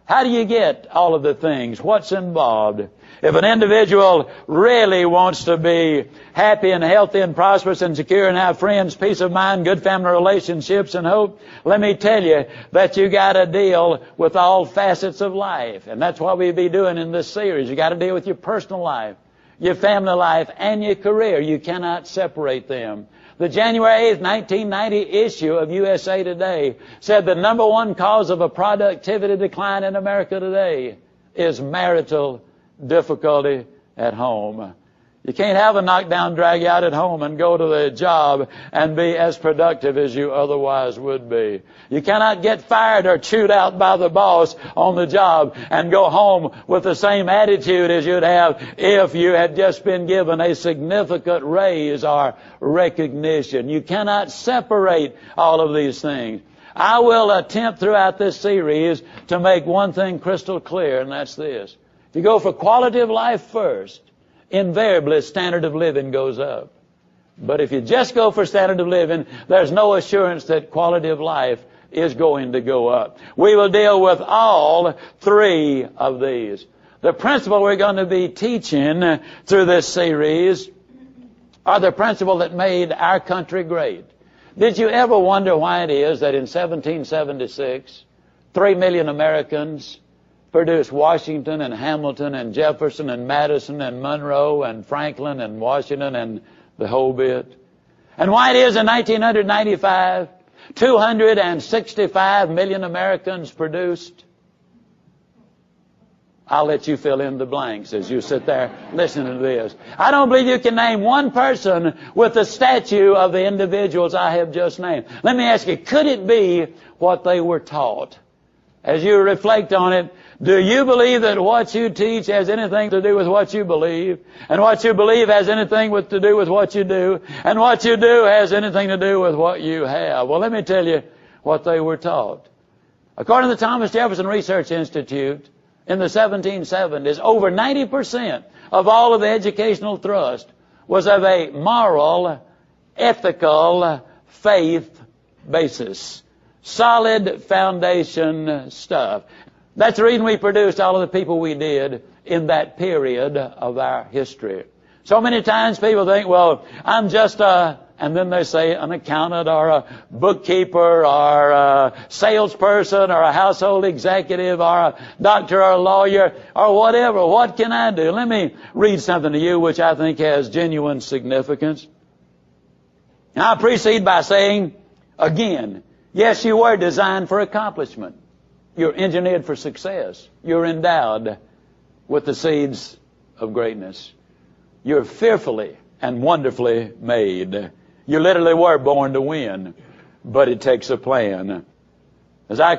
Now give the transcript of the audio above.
How do you get all of the things? What's involved? If an individual really wants to be happy and healthy and prosperous and secure and have friends, peace of mind, good family relationships and hope, let me tell you that you got to deal with all facets of life. And that's what we'll be doing in this series. You got to deal with your personal life, your family life, and your career. You cannot separate them. The January 8th, 1990 issue of USA Today said the number one cause of a productivity decline in America today is marital difficulty at home. You can't have a knockdown, drag you out at home and go to the job and be as productive as you otherwise would be. You cannot get fired or chewed out by the boss on the job and go home with the same attitude as you'd have if you had just been given a significant raise or recognition. You cannot separate all of these things. I will attempt throughout this series to make one thing crystal clear, and that's this. If you go for quality of life first, invariably standard of living goes up. But if you just go for standard of living, there's no assurance that quality of life is going to go up. We will deal with all three of these. The principle we're going to be teaching through this series are the principle that made our country great. Did you ever wonder why it is that in 1776, 3 million Americans produced Washington and Hamilton and Jefferson and Madison and Monroe and Franklin and Washington and the whole bit? And why it is in 1995, 265 million Americans produced? I'll let you fill in the blanks as you sit there listening to this. I don't believe you can name one person with the statue of the individuals I have just named. Let me ask you, could it be what they were taught? As you reflect on it, do you believe that what you teach has anything to do with what you believe? And what you believe has anything to do with what you do? And what you do has anything to do with what you have? Well, let me tell you what they were taught. According to the Thomas Jefferson Research Institute, in the 1770s, over 90% of all of the educational thrust was of a moral, ethical, faith basis. Solid foundation stuff. That's the reason we produced all of the people we did in that period of our history. So many times people think, well, I'm just and then they say an accountant or a bookkeeper or a salesperson or a household executive or a doctor or a lawyer or whatever. What can I do? Let me read something to you which I think has genuine significance. Now, I proceed by saying, again, yes, you were designed for accomplishment. You're engineered for success. You're endowed with the seeds of greatness. You're fearfully and wonderfully made. You literally were born to win, but it takes a plan. As I